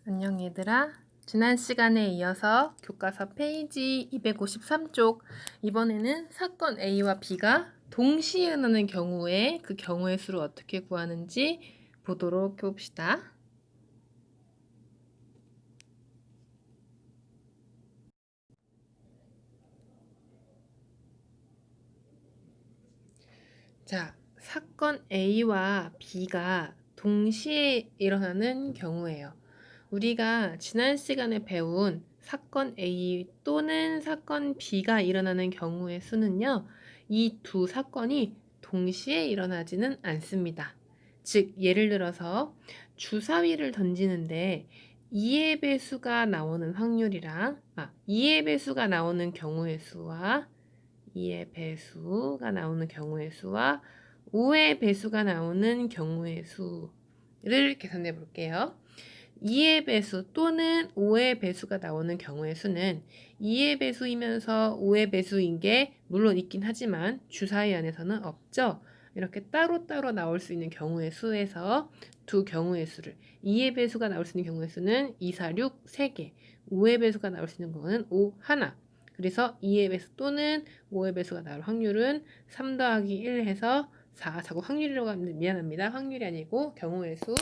안녕 얘들아. 지난 시간에 이어서 교과서 페이지 253쪽 이번에는 사건 A와 B가 동시에 일어나는 경우에 그 경우의 수를 어떻게 구하는지 보도록 해봅시다. 자, 사건 A와 B가 동시에 일어나는 경우예요. 우리가 지난 시간에 배운 사건 A 또는 사건 B가 일어나는 경우의 수는요, 이 두 사건이 동시에 일어나지는 않습니다. 즉, 예를 들어서 주사위를 던지는데 2의 배수가 나오는 확률이랑 2의 배수가 나오는 경우의 수와 2의 배수가 나오는 경우의 수와 5의 배수가 나오는 경우의 수를 계산해 볼게요. 2의 배수 또는 5의 배수가 나오는 경우의 수는 2의 배수이면서 5의 배수인 게 물론 있긴 하지만 주사위 안에서는 없죠. 이렇게 따로따로 나올 수 있는 경우의 수에서 두 경우의 수를 2의 배수가 나올 수 있는 경우의 수는 2, 4, 6, 3개 5의 배수가 나올 수 있는 경우는 5, 하나 그래서 2의 배수 또는 5의 배수가 나올 확률은 3 더하기 1 해서 4 자꾸 확률이라고 하면 미안합니다. 확률이 아니고 경우의 수는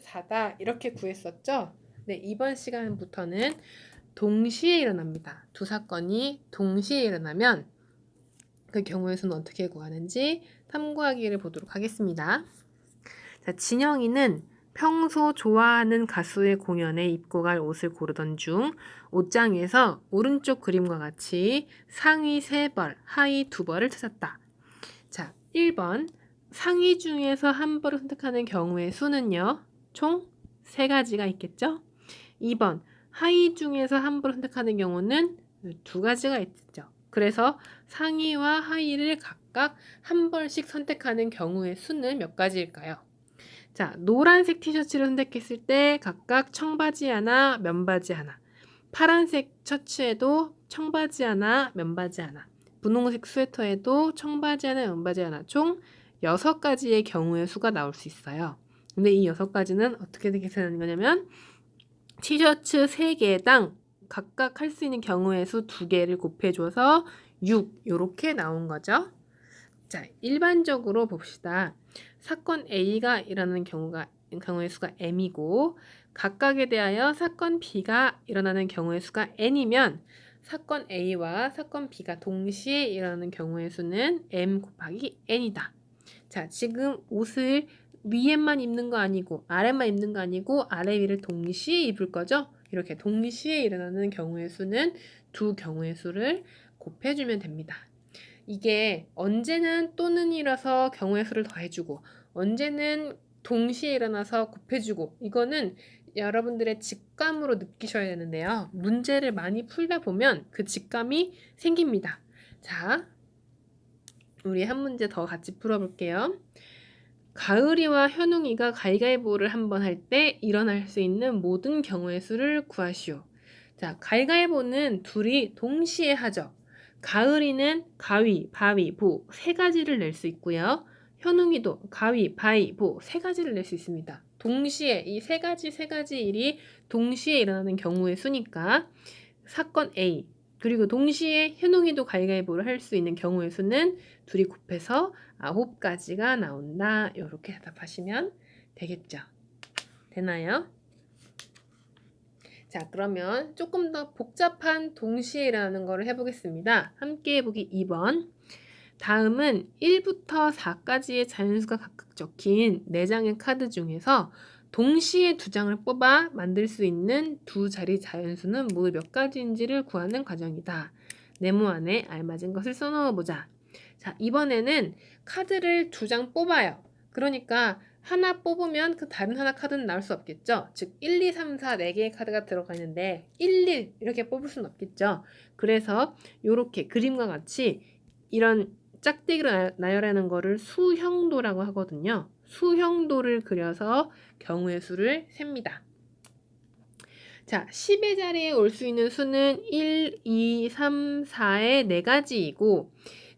4다 이렇게 구했었죠. 네, 이번 시간부터는 동시에 일어납니다. 두 사건이 동시에 일어나면 그 경우의 수는 어떻게 구하는지 탐구하기를 보도록 하겠습니다. 자, 진영이는 평소 좋아하는 가수의 공연에 입고 갈 옷을 고르던 중 옷장 위에서 오른쪽 그림과 같이 상의 3벌, 하의 2벌을 찾았다. 자, 1번 상의 중에서 한 벌을 선택하는 경우의 수는요. 총 3가지가 있겠죠? 2번 하의 중에서 한 벌을 선택하는 경우는 2가지가 있죠. 그래서 상의와 하의를 각각 한 벌씩 선택하는 경우의 수는 몇 가지일까요? 자, 노란색 티셔츠를 선택했을 때 각각 청바지 하나, 면바지 하나. 파란색 셔츠에도 청바지 하나, 면바지 하나. 분홍색 스웨터에도 청바지 하나, 면바지 하나. 총 6가지의 경우의 수가 나올 수 있어요. 근데 이 6가지는 어떻게 계산하는 거냐면 티셔츠 3개당 각각 할 수 있는 경우의 수 2개를 곱해줘서 6 이렇게 나온 거죠. 자, 일반적으로 봅시다. 사건 A가 일어나는 경우의 수가 m이고 각각에 대하여 사건 B가 일어나는 경우의 수가 n이면 사건 A와 사건 B가 동시에 일어나는 경우의 수는 m 곱하기 n이다. 자, 지금 옷을 위에만 입는 거 아니고 아래만 입는 거 아니고 아래 위를 동시에 입을 거죠? 이렇게 동시에 일어나는 경우의 수는 두 경우의 수를 곱해주면 됩니다. 이게 언제는 또는이라서 경우의 수를 더해주고 언제는 동시에 일어나서 곱해주고 이거는 여러분들의 직감으로 느끼셔야 되는데요. 문제를 많이 풀다 보면 그 직감이 생깁니다. 자, 우리 한 문제 더 같이 풀어볼게요. 가을이와 현웅이가 가위가위보를 한번 할 때 일어날 수 있는 모든 경우의 수를 구하시오. 자, 가위가위보는 둘이 동시에 하죠. 가을이는 가위, 바위, 보 3가지를 낼 수 있고요. 현웅이도 가위, 바위, 보 3가지를 낼 수 있습니다. 동시에 이 3가지 일이 동시에 일어나는 경우의 수니까 사건 A 그리고 동시에 현웅이도 가위가위보를 할 수 있는 경우의 수는 둘이 곱해서 9가지가 나온다. 이렇게 대답하시면 되겠죠. 되나요? 자, 그러면 조금 더 복잡한 동시에 일어나는 거를 해보겠습니다. 함께 해보기 2번. 다음은 1부터 4까지의 자연수가 각각 적힌 4장의 카드 중에서 동시에 2장을 뽑아 만들 수 있는 두 자리 자연수는 모두 몇 가지인지를 구하는 과정이다. 네모 안에 알맞은 것을 써넣어보자. 자, 이번에는 카드를 2장 뽑아요. 그러니까 하나 뽑으면 그 다른 하나 카드는 나올 수 없겠죠. 즉 1, 2, 3, 4 4개의 카드가 들어가 있는데 1, 1 이렇게 뽑을 수는 없겠죠. 그래서 이렇게 그림과 같이 이런 짝대기로 나열하는 거를 수형도라고 하거든요. 수형도를 그려서 경우의 수를 셉니다. 자, 10의 자리에 올 수 있는 수는 1, 2, 3, 4의 4가지이고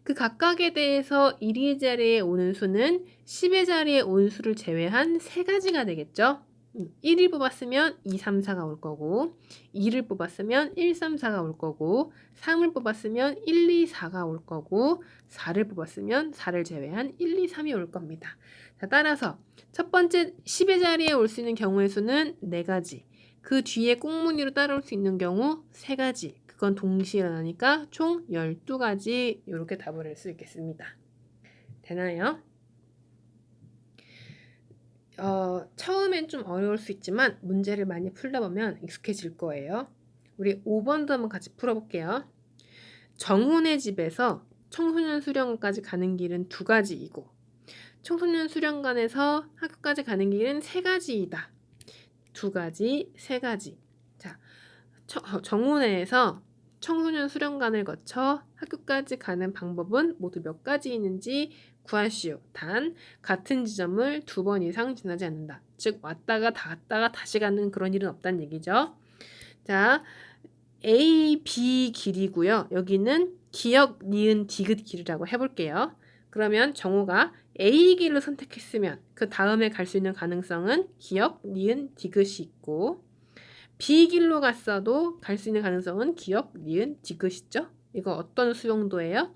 그 각각에 대해서 1의 자리에 오는 수는 10의 자리에 온 수를 제외한 3가지가 되겠죠. 1을 뽑았으면 2, 3, 4가 올 거고 2를 뽑았으면 1, 3, 4가 올 거고 3을 뽑았으면 1, 2, 4가 올 거고 4를 뽑았으면 4를 제외한 1, 2, 3이 올 겁니다. 자, 따라서 첫 번째 10의 자리에 올 수 있는 경우의 수는 4가지. 그 뒤에 꽁무니로 따라올 수 있는 경우 3가지. 그건 동시에 일어나니까 총 12가지 이렇게 답을 할 수 있겠습니다. 되나요? 처음엔 좀 어려울 수 있지만 문제를 많이 풀다 보면 익숙해질 거예요. 우리 5번도 한번 같이 풀어볼게요. 정훈의 집에서 청소년 수련관까지 가는 길은 2가지이고 청소년 수련관에서 학교까지 가는 길은 3가지이다. 2가지, 3가지. 자, 정훈회에서 청소년 수련관을 거쳐 학교까지 가는 방법은 모두 몇 가지 있는지 구하시오. 단 같은 지점을 2번 이상 지나지 않는다. 즉 왔다가 갔다가 다시 가는 그런 일은 없다는 얘기죠. 자, A, B 길이고요. 여기는 기역, 니은, 디귿 길이라고 해볼게요. 그러면 정우가 A 길을 선택했으면 그 다음에 갈 수 있는 가능성은 기역, 니은, 디귿이 있고 B 길로 갔어도 갈 수 있는 가능성은 기역, 니은, 디귿이죠. 이거 어떤 수용도예요?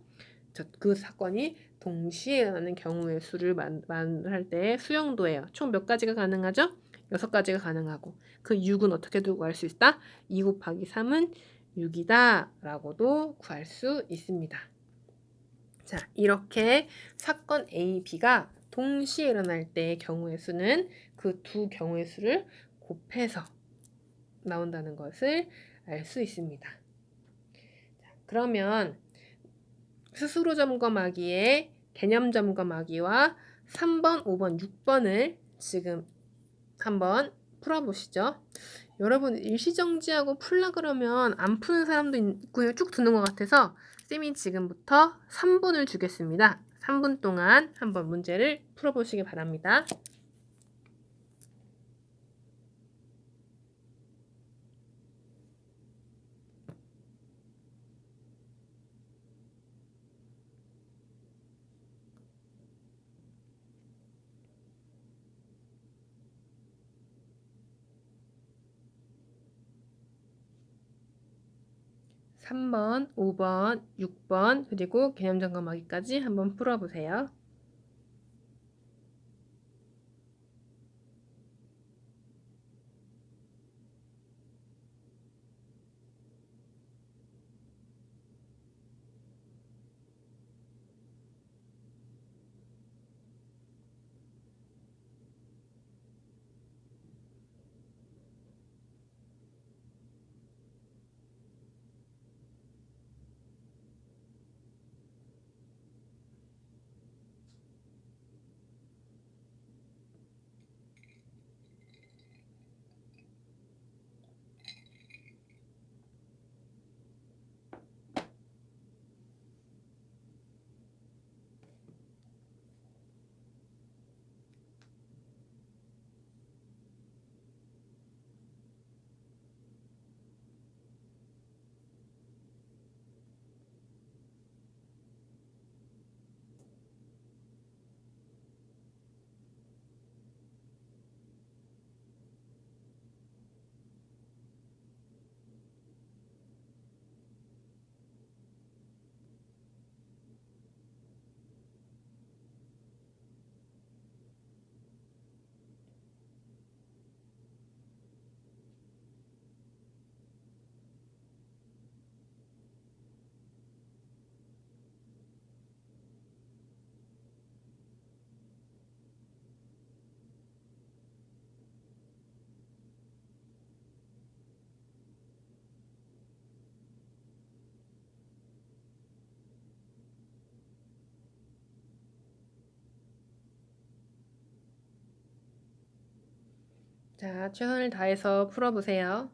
그 사건이 동시에 일어나는 경우의 수를 말할 때 수용도예요. 총 몇 가지가 가능하죠? 6가지가 가능하고 그 6은 어떻게 두고 구할 수 있다? 2 곱하기 3은 6이다 라고도 구할 수 있습니다. 자, 이렇게 사건 A, B가 동시에 일어날 때의 경우의 수는 그 두 경우의 수를 곱해서 나온다는 것을 알 수 있습니다. 자, 그러면 스스로 점검하기에 개념 점검하기와 3번, 5번, 6번을 지금 한번 풀어보시죠. 여러분 일시정지하고 풀라 그러면 안 푸는 사람도 있고요. 쭉 두는 것 같아서 쌤이 지금부터 3분을 주겠습니다. 3분 동안 한번 문제를 풀어보시기 바랍니다. 삼 번 5번, 6번 그리고 개념 점검하기까지 한번 풀어보세요. 자, 최선을 다해서 풀어보세요.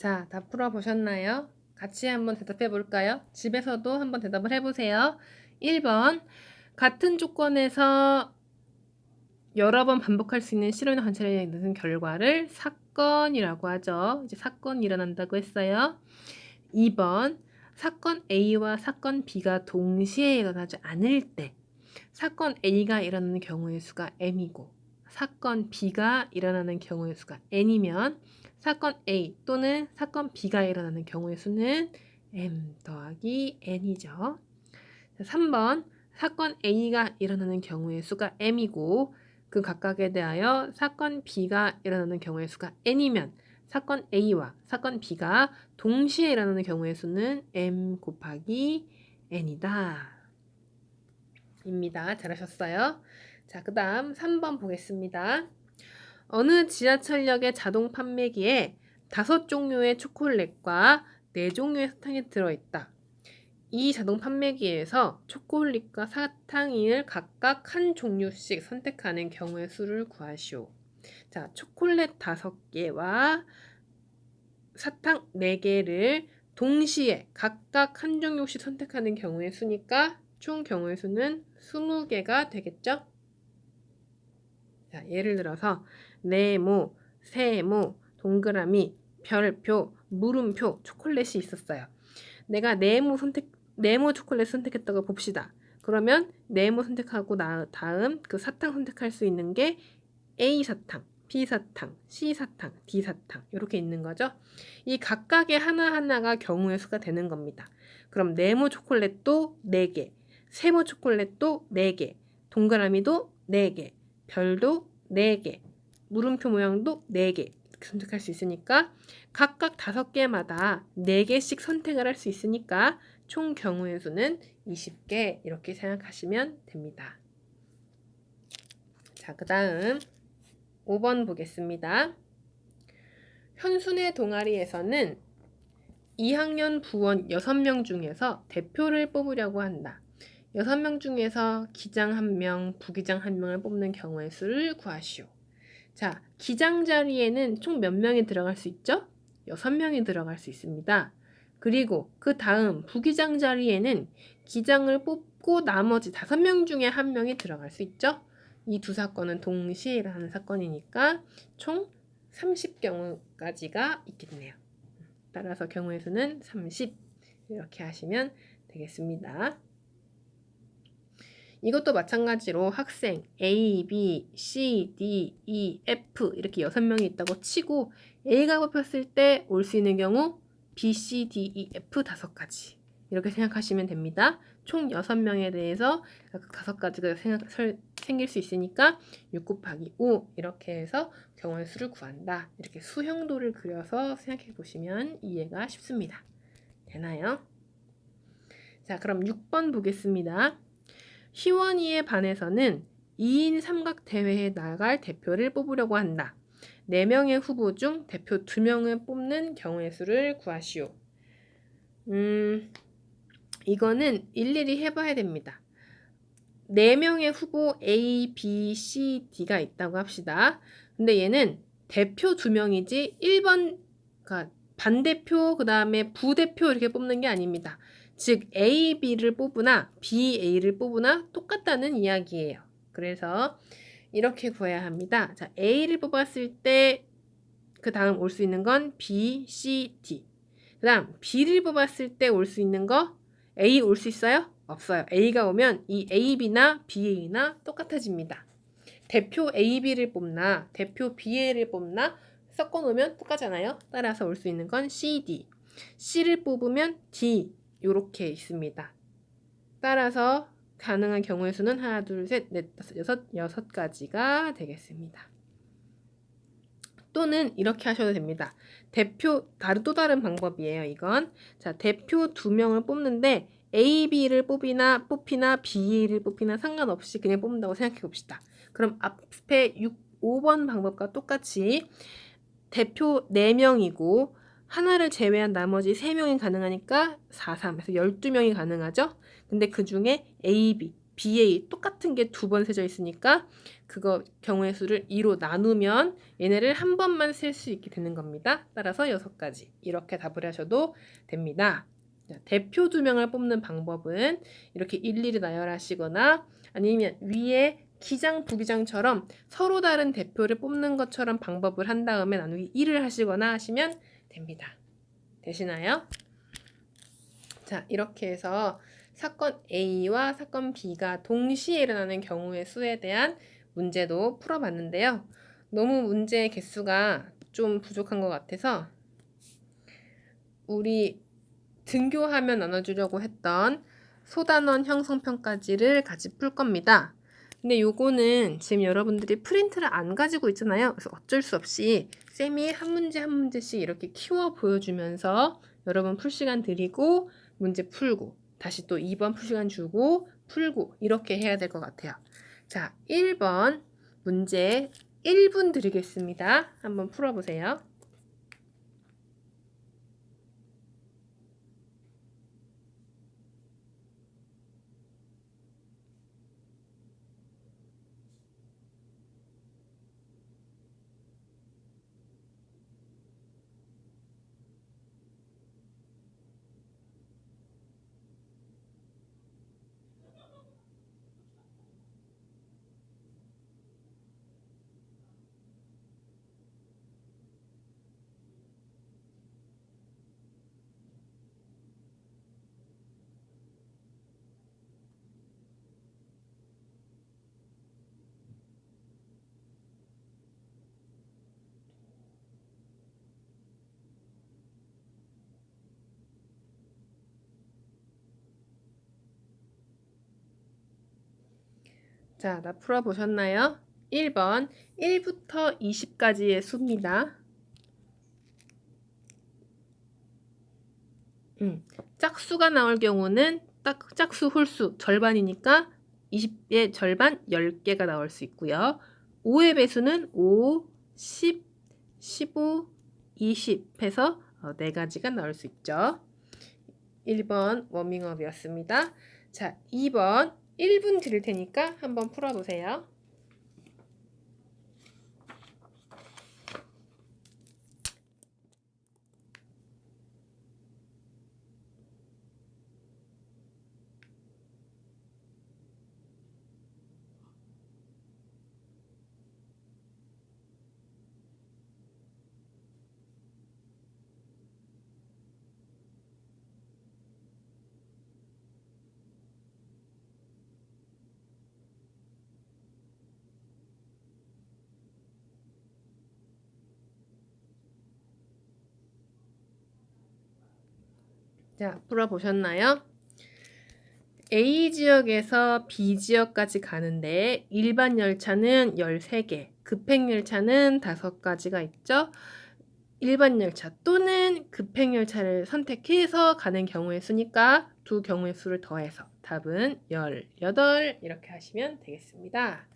자, 다 풀어보셨나요? 같이 한번 대답해 볼까요? 집에서도 한번 대답을 해보세요. 1번. 같은 조건에서 여러 번 반복할 수 있는 실험이나 관찰에 있는 결과를 사건이라고 하죠. 이제 사건이 일어난다고 했어요. 2번. 사건 A와 사건 B가 동시에 일어나지 않을 때 사건 A가 일어나는 경우의 수가 M이고 사건 B가 일어나는 경우의 수가 N이면 사건 A 또는 사건 B가 일어나는 경우의 수는 M 더하기 N이죠. 3번. 사건 A가 일어나는 경우의 수가 M이고 그 각각에 대하여 사건 B가 일어나는 경우의 수가 N이면 사건 A와 사건 B가 동시에 일어나는 경우의 수는 M 곱하기 N이다. 입니다. 잘하셨어요. 자, 그 다음 3번 보겠습니다. 어느 지하철역의 자동 판매기에 5종류의 초콜릿과 4종류의 사탕이 들어있다. 이 자동 판매기에서 초콜릿과 사탕을 각각 한 종류씩 선택하는 경우의 수를 구하시오. 자, 초콜릿 5개와 사탕 4개를 동시에 각각 한 종류씩 선택하는 경우의 수니까 총 경우의 수는 20개가 되겠죠? 자, 예를 들어서 네모, 세모, 동그라미, 별표, 물음표, 초콜릿이 있었어요. 내가 네모 초콜릿 선택했다고 봅시다. 그러면 네모 선택하고 다음 그 사탕 선택할 수 있는 게 A 사탕, B 사탕, C 사탕, D 사탕 이렇게 있는 거죠. 이 각각의 하나하나가 경우의 수가 되는 겁니다. 그럼 네모 초콜릿도 4개, 세모 초콜릿도 4개, 동그라미도 4개, 별도 4개, 물음표 모양도 4개 선택할 수 있으니까 각각 5개마다 4개씩 선택을 할 수 있으니까 총 경우의 수는 20개 이렇게 생각하시면 됩니다. 자, 그 다음 5번 보겠습니다. 현순의 동아리에서는 2학년 부원 6명 중에서 대표를 뽑으려고 한다. 6명 중에서 기장 1명, 부기장 1명을 뽑는 경우의 수를 구하시오. 자, 기장 자리에는 총 몇 명이 들어갈 수 있죠? 6명이 들어갈 수 있습니다. 그리고 그 다음 부기장 자리에는 기장을 뽑고 나머지 5명 중에 1명이 들어갈 수 있죠? 이 두 사건은 동시에 일어나는 사건이니까 총 30경우까지가 있겠네요. 따라서 경우의 수는 30 이렇게 하시면 되겠습니다. 이것도 마찬가지로 학생 A, B, C, D, E, F 이렇게 6명이 있다고 치고 A가 뽑혔을 때 올 수 있는 경우 B, C, D, E, F 5가지 이렇게 생각하시면 됩니다. 총 6명에 대해서 5가지가 생길 수 있으니까 6 곱하기 5 이렇게 해서 경우의 수를 구한다. 이렇게 수형도를 그려서 생각해 보시면 이해가 쉽습니다. 되나요? 자, 그럼 6번 보겠습니다. 희원이의 반에서는 2인 삼각 대회에 나갈 대표를 뽑으려고 한다. 4명의 후보 중 대표 2명을 뽑는 경우의 수를 구하시오. 이거는 일일이 해봐야 됩니다. 4명의 후보 A, B, C, D가 있다고 합시다. 근데 얘는 대표 2명이지 1번 그러니까 반대표 그 다음에 부대표 이렇게 뽑는 게 아닙니다. 즉 A, B를 뽑으나 B, A를 뽑으나 똑같다는 이야기예요. 그래서 이렇게 구해야 합니다. 자, A를 뽑았을 때 그 다음 올 수 있는 건 B, C, D. 그 다음 B를 뽑았을 때 올 수 있는 거 A 올 수 있어요? 없어요. A가 오면 이 A, B나 B, A나 똑같아집니다. 대표 A, B를 뽑나 대표 B, A를 뽑나 섞어 놓으면 똑같잖아요. 따라서 올 수 있는 건 C, D. C를 뽑으면 D 이렇게 있습니다. 따라서 가능한 경우의 수는 하나, 둘, 셋, 넷, 다섯, 여섯 가지가 되겠습니다. 또는 이렇게 하셔도 됩니다. 또 다른 방법이에요. 이건 자 대표 2명을 뽑는데 A, B를 뽑히나 B, A를 뽑히나 상관없이 그냥 뽑는다고 생각해 봅시다. 그럼 앞에 5번 방법과 똑같이 대표 4명이고 하나를 제외한 나머지 3명이 가능하니까 4, 3에서 12명이 가능하죠. 근데 그 중에 A, B BA 똑같은 게 두 번 세져 있으니까 그거 경우의 수를 2로 나누면 얘네를 한 번만 셀 수 있게 되는 겁니다. 따라서 6가지 이렇게 답을 하셔도 됩니다. 자, 대표 2명을 뽑는 방법은 이렇게 일일이 나열하시거나 아니면 위에 기장, 부기장처럼 서로 다른 대표를 뽑는 것처럼 방법을 한 다음에 나누기 1을 하시거나 하시면 됩니다. 되시나요? 자, 이렇게 해서 사건 A와 사건 B가 동시에 일어나는 경우의 수에 대한 문제도 풀어봤는데요. 너무 문제의 개수가 좀 부족한 것 같아서 우리 등교하면 나눠주려고 했던 소단원 형성편까지를 같이 풀 겁니다. 근데 요거는 지금 여러분들이 프린트를 안 가지고 있잖아요. 그래서 어쩔 수 없이 쌤이 한 문제 한 문제씩 이렇게 키워 보여주면서 여러분 풀 시간 드리고 문제 풀고 다시 또 2번 풀 시간 주고 풀고 이렇게 해야 될 것 같아요. 자, 1번 문제 1분 드리겠습니다. 한번 풀어보세요. 자, 다 풀어보셨나요? 1번 1부터 20까지의 수입니다. 짝수가 나올 경우는 딱 짝수 홀수 절반이니까 20의 절반 10개가 나올 수 있고요. 5의 배수는 5, 10, 15, 20 해서 4가지가 나올 수 있죠. 1번 워밍업이었습니다. 자, 2번 1분 드릴 테니까 한번 풀어보세요. 자, 풀어보셨나요? A 지역에서 B 지역까지 가는데 일반 열차는 13개, 급행 열차는 5가지가 있죠. 일반 열차 또는 급행 열차를 선택해서 가는 경우의 수니까 두 경우의 수를 더해서 답은 18 이렇게 하시면 되겠습니다.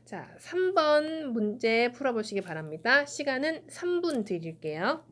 자, 3번 문제 풀어보시기 바랍니다. 시간은 3분 드릴게요.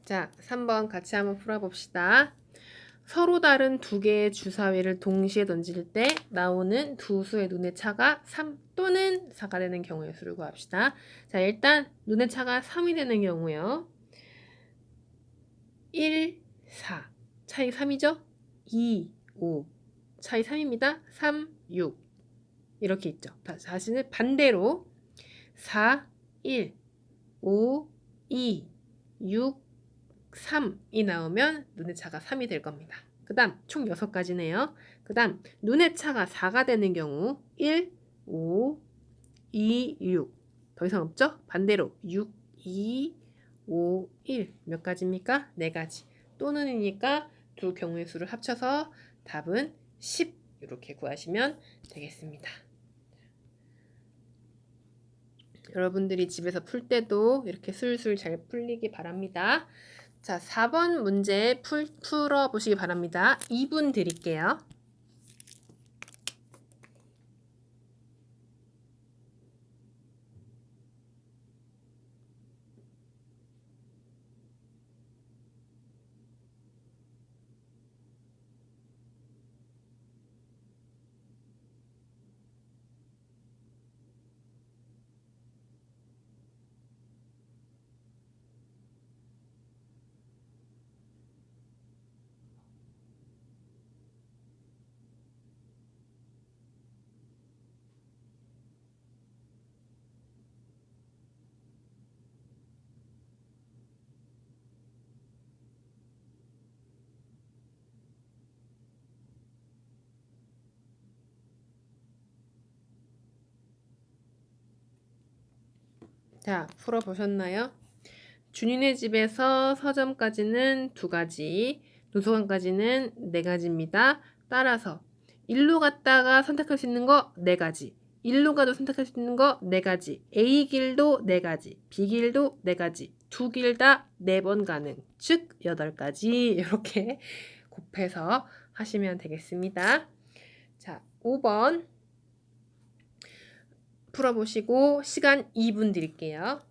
자, 3번 같이 한번 풀어봅시다. 서로 다른 두 개의 주사위를 동시에 던질 때 나오는 두 수의 눈의 차가 3 또는 4가 되는 경우의 수를 구합시다. 자, 일단 눈의 차가 3이 되는 경우요. 1, 4. 차이 3이죠? 2, 5. 차이 3입니다. 3, 6. 이렇게 있죠. 다시는 반대로 4, 1, 5, 2, 6, 3이 나오면 눈의 차가 3이 될 겁니다. 그 다음 총 6가지네요. 그 다음 눈의 차가 4가 되는 경우 1, 5, 2, 6. 더 이상 없죠? 반대로 6, 2, 5, 1. 몇 가지입니까? 4가지. 또는이니까 두 경우의 수를 합쳐서 답은 10 이렇게 구하시면 되겠습니다. 여러분들이 집에서 풀 때도 이렇게 술술 잘 풀리기 바랍니다. 자, 4번 문제 풀어보시기 바랍니다. 2분 드릴게요. 자, 풀어보셨나요? 준이네 집에서 서점까지는 2가지, 도서관까지는 4가지입니다. 따라서 일로 갔다가 선택할 수 있는 거 4가지, 일로 가도 선택할 수 있는 거 4가지, A길도 4가지, B길도 4가지, 두 길 다 4번 가능, 즉 8가지 이렇게 곱해서 하시면 되겠습니다. 자, 5번 풀어보시고 시간 2분 드릴게요.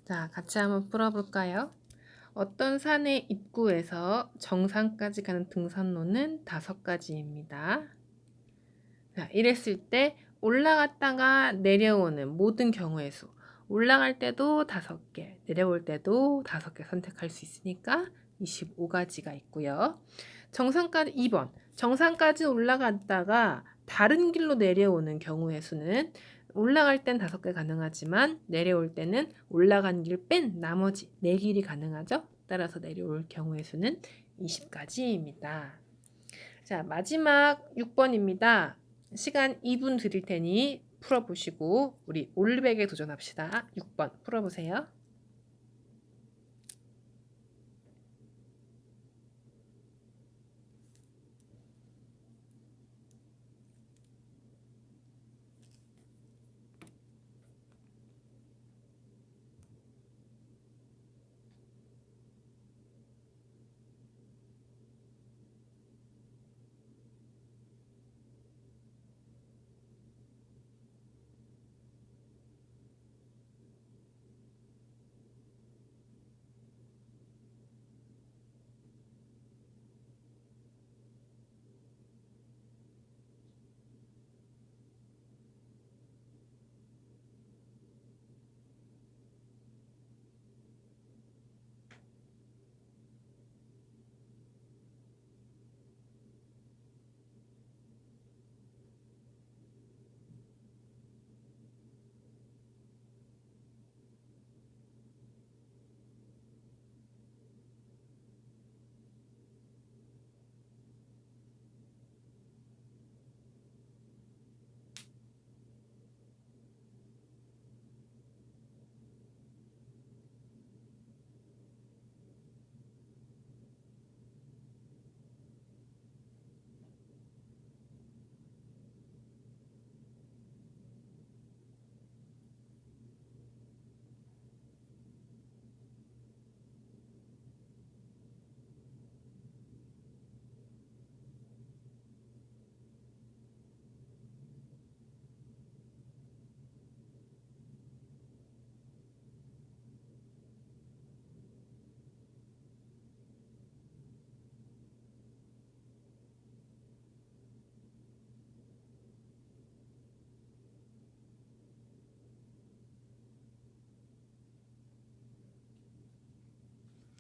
자, 같이 한번 풀어볼까요? 어떤 산의 입구에서 정상까지 가는 등산로는 5가지입니다. 자, 이랬을 때 올라갔다가 내려오는 모든 경우의 수. 올라갈 때도 5개, 내려올 때도 5개 선택할 수 있으니까 25가지가 있고요. 정상까지 2번. 정상까지 올라갔다가 다른 길로 내려오는 경우의 수는 올라갈 땐 5개 가능하지만 내려올 때는 올라간 길 뺀 나머지 4길이 가능하죠. 따라서 내려올 경우의 수는 20가지입니다. 자, 마지막 6번입니다. 시간 2분 드릴 테니 풀어보시고 우리 올백에 도전합시다. 6번 풀어보세요.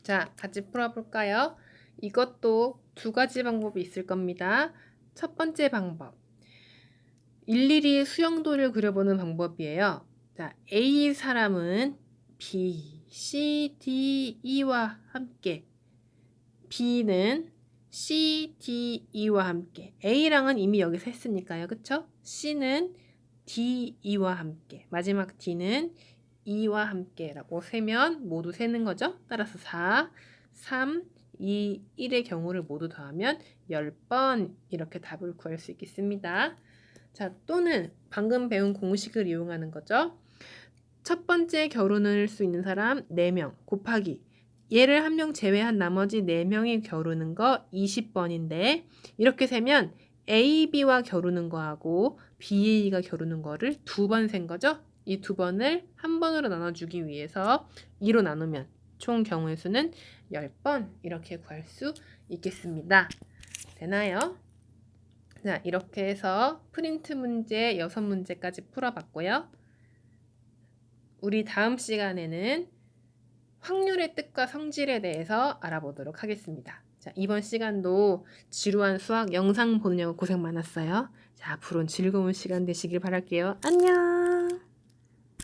자, 같이 풀어볼까요? 이것도 두 가지 방법이 있을 겁니다. 첫 번째 방법. 일일이 수영도를 그려보는 방법이에요. 자, A 사람은 B, C, D, E와 함께, B는 C, D, E와 함께, A랑은 이미 여기서 했으니까요. 그쵸? C는 D, E와 함께, 마지막 D는 E와 함께라고 세면 모두 세는 거죠. 따라서 4, 3, 2, 1의 경우를 모두 더하면 10번 이렇게 답을 구할 수 있겠습니다. 자, 또는 방금 배운 공식을 이용하는 거죠. 첫 번째 겨루는 수 있는 사람 4명 곱하기 얘를 한 명 제외한 나머지 4명이 겨루는 거 20번인데 이렇게 세면 A, B와 겨루는 거하고 B, A가 겨루는 거를 2번 센 거죠. 이 2번을 한 번으로 나눠주기 위해서 2로 나누면 총 경우의 수는 10번 이렇게 구할 수 있겠습니다. 되나요? 자, 이렇게 해서 프린트 문제 6문제까지 풀어봤고요. 우리 다음 시간에는 확률의 뜻과 성질에 대해서 알아보도록 하겠습니다. 자, 이번 시간도 지루한 수학 영상 보느냐고 고생 많았어요. 자, 앞으로는 즐거운 시간 되시길 바랄게요. 안녕!